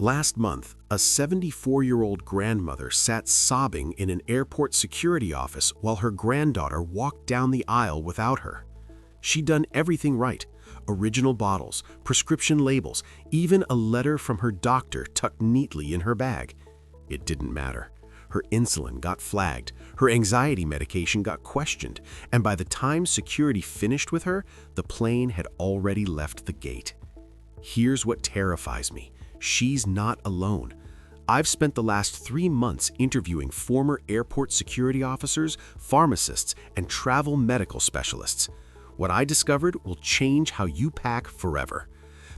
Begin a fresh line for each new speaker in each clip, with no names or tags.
Last month, a 74-year-old grandmother sat sobbing in an airport security office while her granddaughter walked down the aisle without her. She'd done everything right. Original bottles, prescription labels, even a letter from her doctor tucked neatly in her bag. It didn't matter. Her insulin got flagged, her anxiety medication got questioned, and by the time security finished with her, the plane had already left the gate. Here's what terrifies me. She's not alone. I've spent the last 3 months interviewing former airport security officers, pharmacists, and travel medical specialists. What I discovered will change how you pack forever.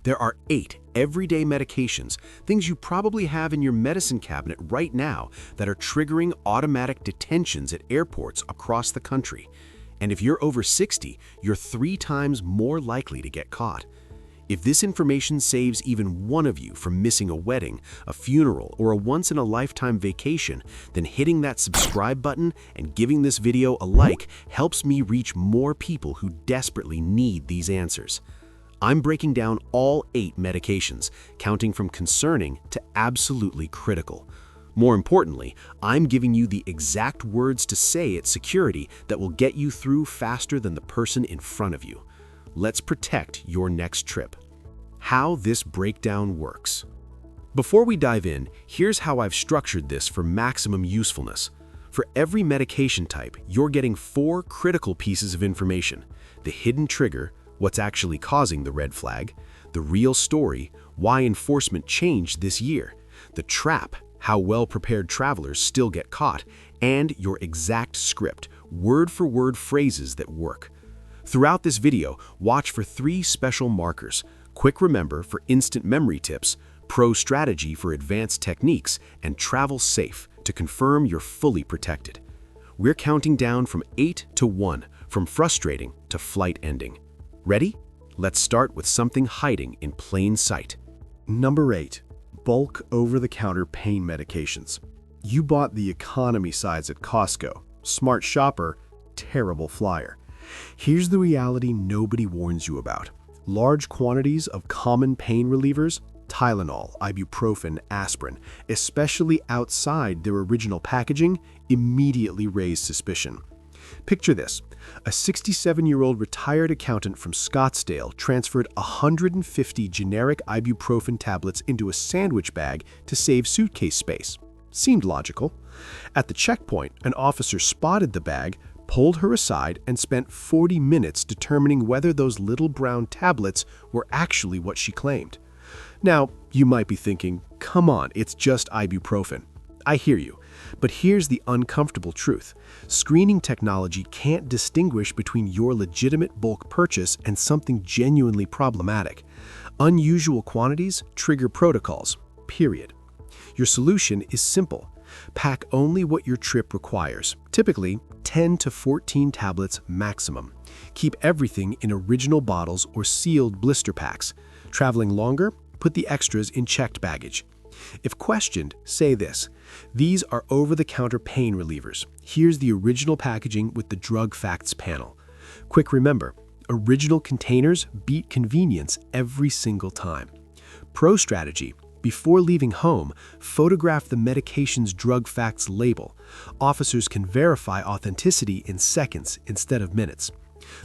There are 8 everyday medications, things you probably have in your medicine cabinet right now, that are triggering automatic detentions at airports across the country. And if you're over 60, you're 3 times more likely to get caught. If this information saves even one of you from missing a wedding, a funeral, or a once-in-a-lifetime vacation, then hitting that subscribe button and giving this video a like helps me reach more people who desperately need these answers. I'm breaking down all 8 medications, counting from concerning to absolutely critical. More importantly, I'm giving you the exact words to say at security that will get you through faster than the person in front of you. Let's protect your next trip. How this breakdown works. Before we dive in, here's how I've structured this for maximum usefulness. For every medication type, you're getting 4 critical pieces of information: the hidden trigger, what's actually causing the red flag; the real story, why enforcement changed this year; the trap, how well-prepared travelers still get caught; and your exact script, word-for-word phrases that work. Throughout this video, watch for 3 special markers: Quick Remember for instant memory tips, Pro Strategy for advanced techniques, and Travel Safe to confirm you're fully protected. We're counting down from 8 to 1, from frustrating to flight ending. Ready? Let's start with something hiding in plain sight.
Number 8. Bulk over-the-counter pain medications. You bought the economy size at Costco. Smart shopper, terrible flyer. Here's the reality nobody warns you about. Large quantities of common pain relievers, Tylenol, ibuprofen, aspirin, especially outside their original packaging, immediately raise suspicion. Picture this. A 67-year-old retired accountant from Scottsdale transferred 150 generic ibuprofen tablets into a sandwich bag to save suitcase space. Seemed logical. At the checkpoint, an officer spotted the bag, pulled her aside, and spent 40 minutes determining whether those little brown tablets were actually what she claimed. Now, you might be thinking, come on, it's just ibuprofen. I hear you, but here's the uncomfortable truth. Screening technology can't distinguish between your legitimate bulk purchase and something genuinely problematic. Unusual quantities trigger protocols, period. Your solution is simple. Pack only what your trip requires, typically 10 to 14 tablets maximum. Keep everything in original bottles or sealed blister packs. Traveling longer? Put the extras in checked baggage. If questioned, say this: these are over-the-counter pain relievers. Here's the original packaging with the drug facts panel. Quick remember, original containers beat convenience every single time. Pro strategy: before leaving home, photograph the medication's drug facts label. Officers can verify authenticity in seconds instead of minutes.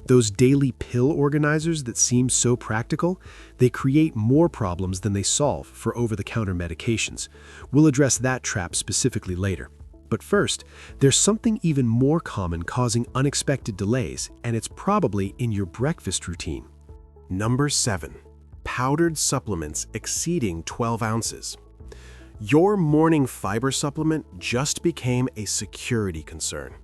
Those daily pill organizers that seem so practical, they create more problems than they solve for over-the-counter medications. We'll address that trap specifically later. But first, there's something even more common causing unexpected delays, and it's probably in your breakfast routine.
Number 7. Powdered supplements exceeding 12 ounces. Your morning fiber supplement just became a security concern.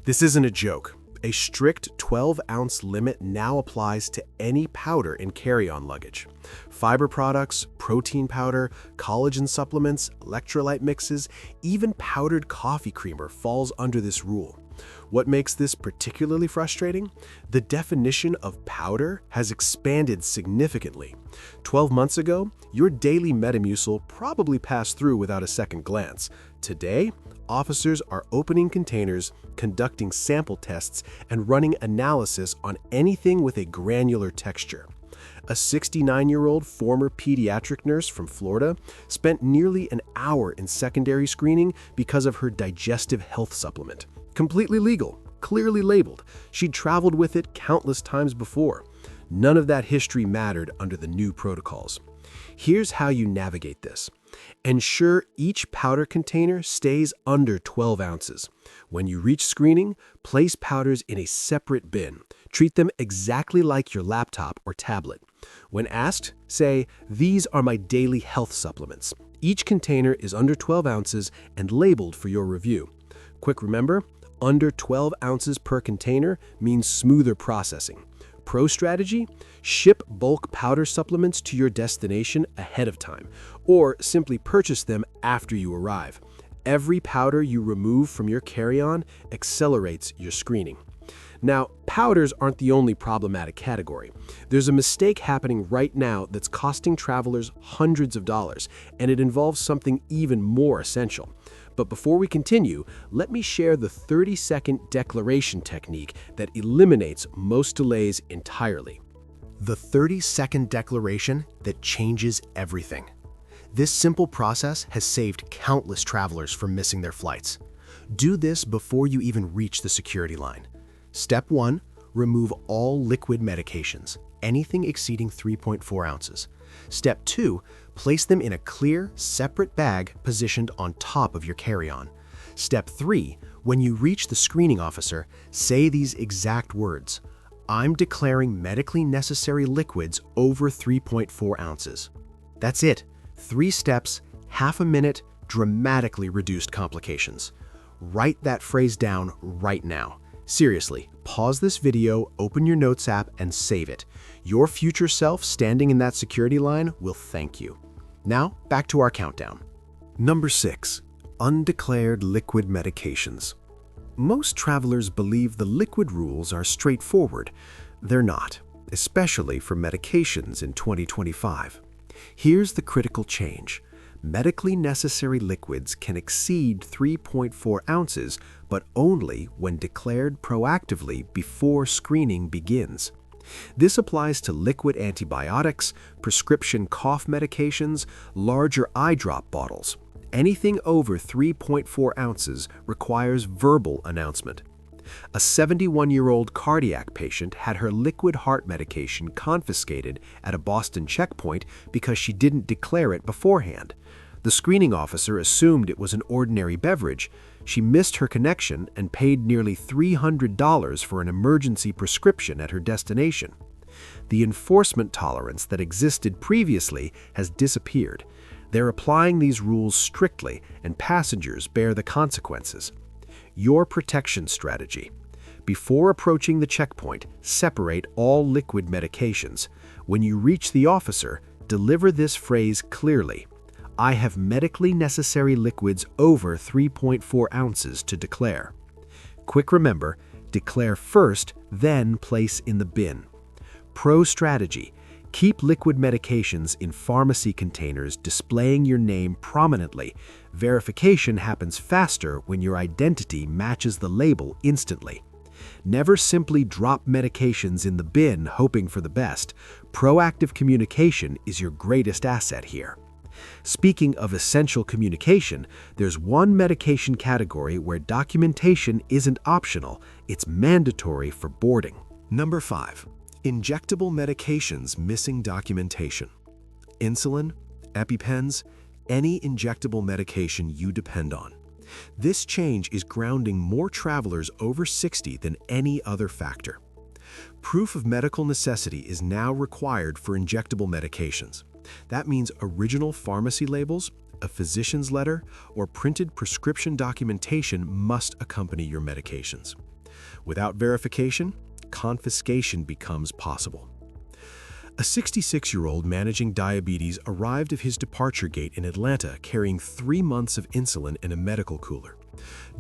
This isn't a joke. A strict 12-ounce limit now applies to any powder in carry-on luggage. Fiber products, protein powder, collagen supplements, electrolyte mixes, even powdered coffee creamer falls under this rule. What makes this particularly frustrating? The definition of powder has expanded significantly. 12 months ago, your daily Metamucil probably passed through without a second glance. Today, officers are opening containers, conducting sample tests, and running analysis on anything with a granular texture. A 69-year-old former pediatric nurse from Florida spent nearly an hour in secondary screening because of her digestive health supplement. Completely legal, clearly labeled. She'd traveled with it countless times before. None of that history mattered under the new protocols. Here's how you navigate this. Ensure each powder container stays under 12 ounces. When you reach screening, place powders in a separate bin. Treat them exactly like your laptop or tablet. When asked, say, "These are my daily health supplements." Each container is under 12 ounces and labeled for your review. Quick remember, under 12 ounces per container means smoother processing. Pro strategy: ship bulk powder supplements to your destination ahead of time, or simply purchase them after you arrive. Every powder you remove from your carry-on accelerates your screening. Now, powders aren't the only problematic category. There's a mistake happening right now that's costing travelers hundreds of dollars, and it involves something even more essential. But before we continue, let me share the 30-second declaration technique that eliminates most delays entirely.
The 30-second declaration that changes everything. This simple process has saved countless travelers from missing their flights. Do this before you even reach the security line. Step 1. Remove all liquid medications, anything exceeding 3.4 ounces. Step 2. Place them in a clear, separate bag positioned on top of your carry-on. Step 3. When you reach the screening officer, say these exact words: "I'm declaring medically necessary liquids over 3.4 ounces." That's it. 3 steps, half a minute, dramatically reduced complications. Write that phrase down right now. Seriously, pause this video, open your Notes app, and save it. Your future self standing in that security line will thank you. Now, back to our countdown. Number 6. Undeclared liquid medications. Most travelers believe the liquid rules are straightforward. They're not, especially for medications in 2025. Here's the critical change. Medically necessary liquids can exceed 3.4 ounces, but only when declared proactively before screening begins. This applies to liquid antibiotics, prescription cough medications, larger eye drop bottles. Anything over 3.4 ounces requires verbal announcement. A 71-year-old cardiac patient had her liquid heart medication confiscated at a Boston checkpoint because she didn't declare it beforehand. The screening officer assumed it was an ordinary beverage. She missed her connection and paid nearly $300 for an emergency prescription at her destination. The enforcement tolerance that existed previously has disappeared. They're applying these rules strictly, and passengers bear the consequences. Your protection strategy. Before approaching the checkpoint, separate all liquid medications. When you reach the officer, deliver this phrase clearly: "I have medically necessary liquids over 3.4 ounces to declare." Quick remember, declare first, then place in the bin. Pro strategy. Keep liquid medications in pharmacy containers displaying your name prominently. Verification happens faster when your identity matches the label instantly. Never simply drop medications in the bin hoping for the best. Proactive communication is your greatest asset here. Speaking of essential communication, there's one medication category where documentation isn't optional, it's mandatory for boarding. Number 5. Injectable medications missing documentation. Insulin, EpiPens, any injectable medication you depend on. This change is grounding more travelers over 60 than any other factor. Proof of medical necessity is now required for injectable medications. That means original pharmacy labels, a physician's letter, or printed prescription documentation must accompany your medications. Without verification, confiscation becomes possible. A 66-year-old managing diabetes arrived at his departure gate in Atlanta carrying 3 months of insulin in a medical cooler.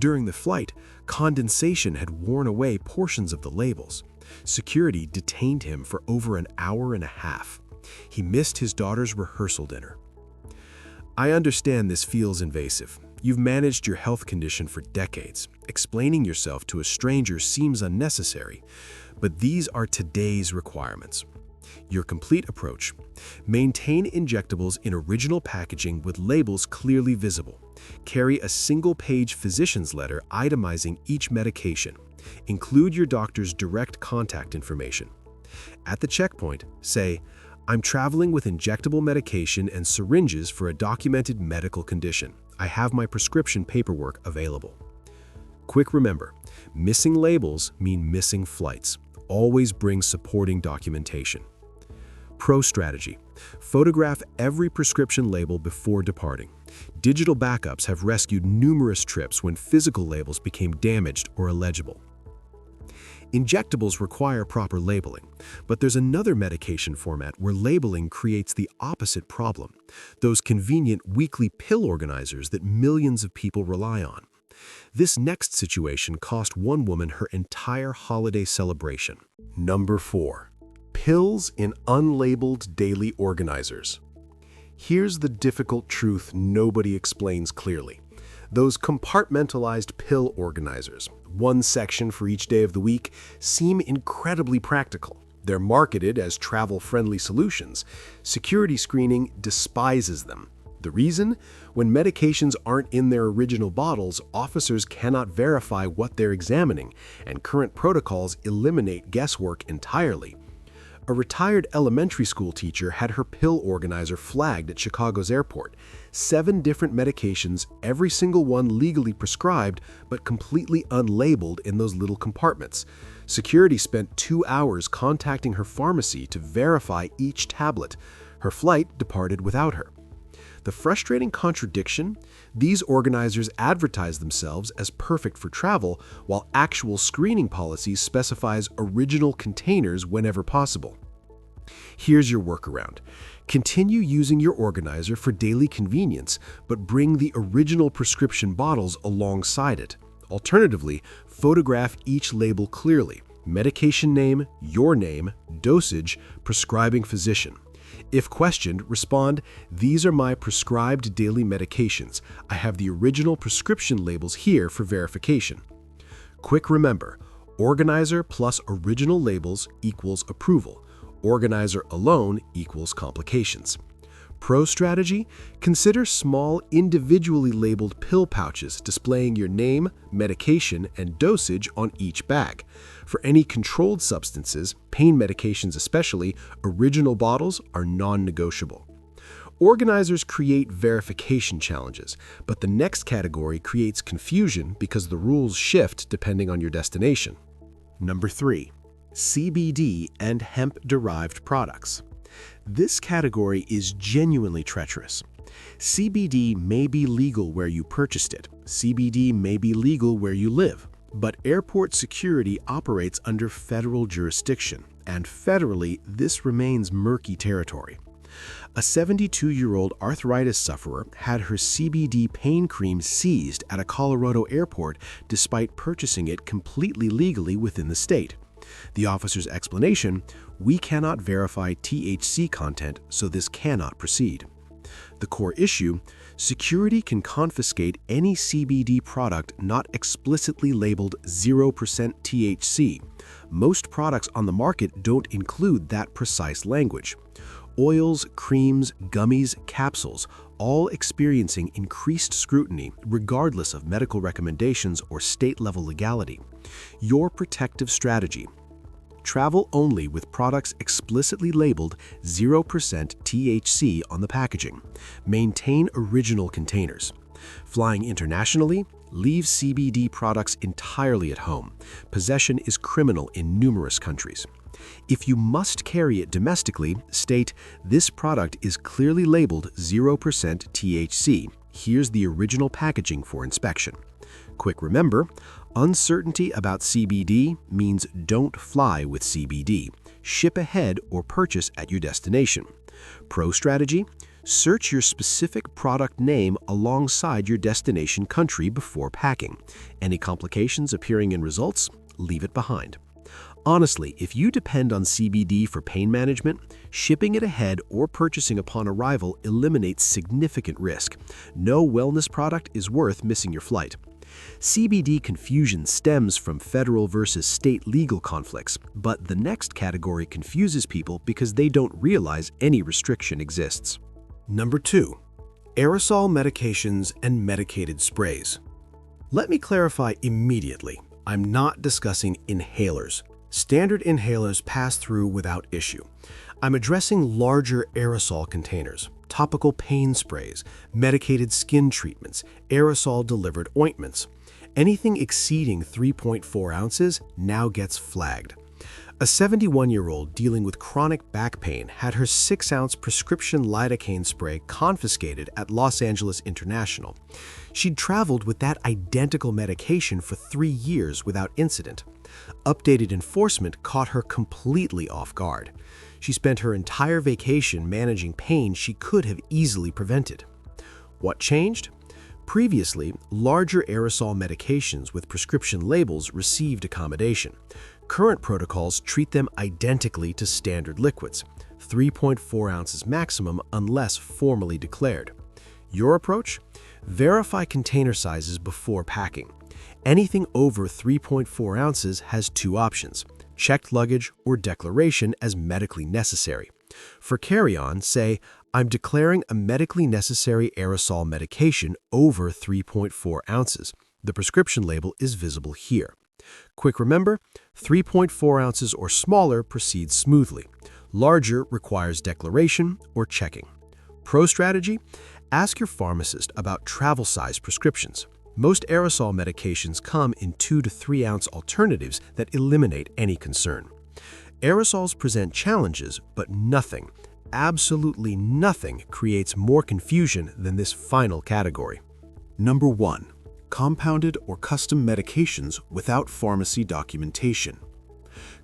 During the flight, condensation had worn away portions of the labels. Security detained him for over an hour and a half. He missed his daughter's rehearsal dinner. I understand this feels invasive. You've managed your health condition for decades. Explaining yourself to a stranger seems unnecessary, but these are today's requirements.
Your complete approach. Maintain injectables in original packaging with labels clearly visible. Carry a single-page physician's letter itemizing each medication. Include your doctor's direct contact information. At the checkpoint, say, "I'm traveling with injectable medication and syringes for a documented medical condition. I have my prescription paperwork available." Quick remember, missing labels mean missing flights. Always bring supporting documentation. Pro strategy. Photograph every prescription label before departing. Digital backups have rescued numerous trips when physical labels became damaged or illegible. Injectables require proper labeling, but there's another medication format where labeling creates the opposite problem, those convenient weekly pill organizers that millions of people rely on. This next situation cost one woman her entire holiday celebration. Number 4. Pills in unlabeled daily organizers. Here's the difficult truth nobody explains clearly. Those compartmentalized pill organizers, one section for each day of the week, seem incredibly practical. They're marketed as travel-friendly solutions. Security screening despises them. The reason? When medications aren't in their original bottles, officers cannot verify what they're examining, and current protocols eliminate guesswork entirely. A retired elementary school teacher had her pill organizer flagged at Chicago's airport. 7 different medications, every single one legally prescribed, but completely unlabeled in those little compartments. Security spent 2 hours contacting her pharmacy to verify each tablet. Her flight departed without her. The frustrating contradiction? These organizers advertise themselves as perfect for travel, while actual screening policies specifies original containers whenever possible. Here's your workaround. Continue using your organizer for daily convenience, but bring the original prescription bottles alongside it. Alternatively, photograph each label clearly: medication name, your name, dosage, prescribing physician. If questioned, respond, "These are my prescribed daily medications. I have the original prescription labels here for verification." Quick remember, organizer plus original labels equals approval. Organizer alone equals complications. Pro strategy? Consider small, individually labeled pill pouches displaying your name, medication, and dosage on each bag. For any controlled substances, pain medications especially, original bottles are non-negotiable. Organizers create verification challenges, but the next category creates confusion because the rules shift depending on your destination. Number 3. CBD and hemp-derived products. This category is genuinely treacherous. CBD may be legal where you purchased it. CBD may be legal where you live. But airport security operates under federal jurisdiction, and federally, this remains murky territory. A 72-year-old arthritis sufferer had her CBD pain cream seized at a Colorado airport despite purchasing it completely legally within the state. The officer's explanation: "We cannot verify THC content, so this cannot proceed." The core issue: security can confiscate any CBD product not explicitly labeled 0% THC. Most products on the market don't include that precise language. Oils, creams, gummies, capsules, all experiencing increased scrutiny regardless of medical recommendations or state-level legality. Your protective strategy: travel only with products explicitly labeled 0% THC on the packaging. Maintain original containers. Flying internationally, leave CBD products entirely at home. Possession is criminal in numerous countries. If you must carry it domestically, state, "This product is clearly labeled 0% THC. Here's the original packaging for inspection." Quick remember, uncertainty about CBD means don't fly with CBD. Ship ahead or purchase at your destination. Pro strategy: search your specific product name alongside your destination country before packing. Any complications appearing in results? Leave it behind. Honestly, if you depend on CBD for pain management, shipping it ahead or purchasing upon arrival eliminates significant risk. No wellness product is worth missing your flight.
CBD confusion stems from federal versus state legal conflicts, but the next category confuses people because they don't realize any restriction exists.
Number 2. Aerosol medications and medicated sprays. Let me clarify immediately. I'm not discussing inhalers. Standard inhalers pass through without issue. I'm addressing larger aerosol containers, topical pain sprays, medicated skin treatments, aerosol-delivered ointments. Anything exceeding 3.4 ounces now gets flagged. A 71-year-old dealing with chronic back pain had her 6-ounce prescription lidocaine spray confiscated at Los Angeles International. She'd traveled with that identical medication for 3 years without incident. Updated enforcement caught her completely off guard. She spent her entire vacation managing pain she could have easily prevented. What changed? Previously, larger aerosol medications with prescription labels received accommodation. Current protocols treat them identically to standard liquids, 3.4 ounces maximum unless formally declared. Your approach? Verify container sizes before packing. Anything over 3.4 ounces has 2 options: checked luggage or declaration as medically necessary. For carry-on, say, I'm declaring a medically necessary aerosol medication over 3.4 ounces. The prescription label is visible here. Quick remember, 3.4 ounces or smaller proceeds smoothly. Larger requires declaration or checking. Pro strategy? Ask your pharmacist about travel size prescriptions. Most aerosol medications come in 2 to 3 ounce alternatives that eliminate any concern. Aerosols present challenges, but nothing, absolutely nothing, creates more confusion than this final category. Number 1. Compounded or custom medications without pharmacy documentation.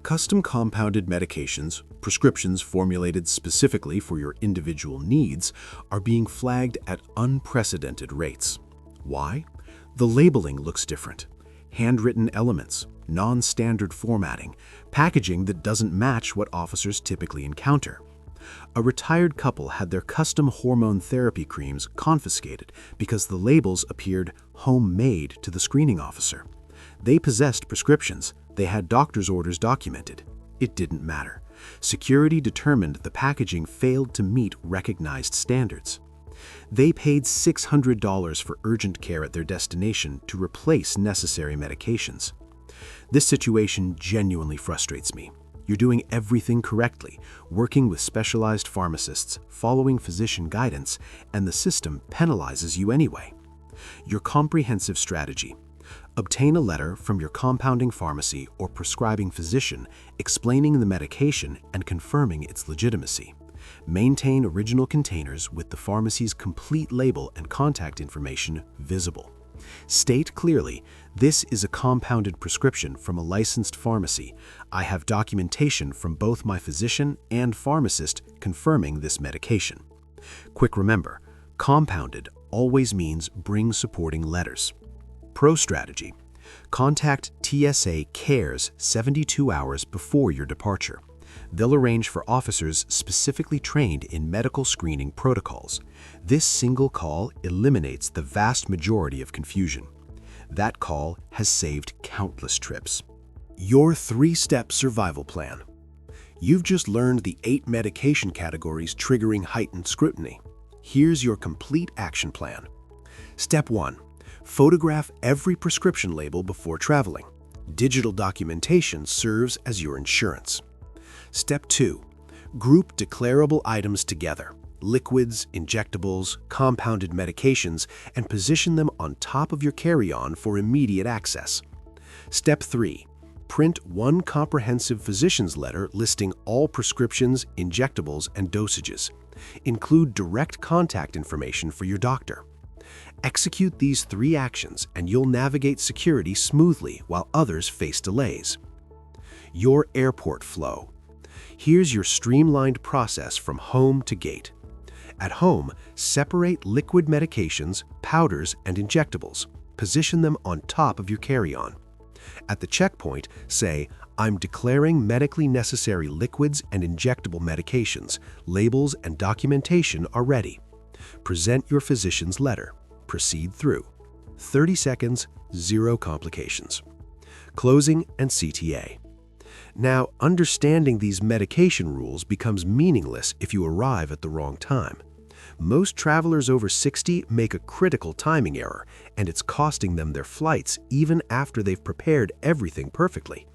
Custom compounded medications, prescriptions formulated specifically for your individual needs, are being flagged at unprecedented rates. Why? The labeling looks different. Handwritten elements, non-standard formatting, packaging that doesn't match what officers typically encounter. A retired couple had their custom hormone therapy creams confiscated because the labels appeared homemade to the screening officer. They possessed prescriptions. They had doctor's orders documented. It didn't matter. Security determined the packaging failed to meet recognized standards. They paid $600 for urgent care at their destination to replace necessary medications. This situation genuinely frustrates me. You're doing everything correctly, working with specialized pharmacists, following physician guidance, and the system penalizes you anyway. Your comprehensive strategy: obtain a letter from your compounding pharmacy or prescribing physician explaining the medication and confirming its legitimacy. Maintain original containers with the pharmacy's complete label and contact information visible. State clearly, this is a compounded prescription from a licensed pharmacy. I have documentation from both my physician and pharmacist confirming this medication. Quick remember, compounded always means bring supporting letters. Pro strategy: contact TSA Cares 72 hours before your departure. They'll arrange for officers specifically trained in medical screening protocols. This single call eliminates the vast majority of confusion. That call has saved countless trips. Your 3-step survival plan. You've just learned the 8 medication categories triggering heightened scrutiny. Here's your complete action plan. Step 1. Photograph every prescription label before traveling. Digital documentation serves as your insurance. Step 2. Group declarable items together: liquids, injectables, compounded medications, and position them on top of your carry-on for immediate access. Step 3. Print one comprehensive physician's letter listing all prescriptions, injectables, and dosages. Include direct contact information for your doctor. Execute these 3 actions and you'll navigate security smoothly while others face delays. Your airport flow. Here's your streamlined process from home to gate. At home, separate liquid medications, powders, and injectables. Position them on top of your carry-on. At the checkpoint, say, I'm declaring medically necessary liquids and injectable medications. Labels and documentation are ready. Present your physician's letter. Proceed through. 30 seconds, 0 complications. Closing and CTA. Now, understanding these medication rules becomes meaningless if you arrive at the wrong time. Most travelers over 60 make a critical timing error, and it's costing them their flights even after they've prepared everything perfectly.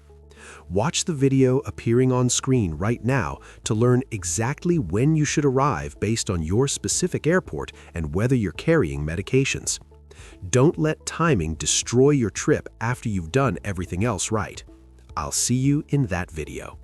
Watch the video appearing on screen right now to learn exactly when you should arrive based on your specific airport and whether you're carrying medications. Don't let timing destroy your trip after you've done everything else right. I'll see you in that video.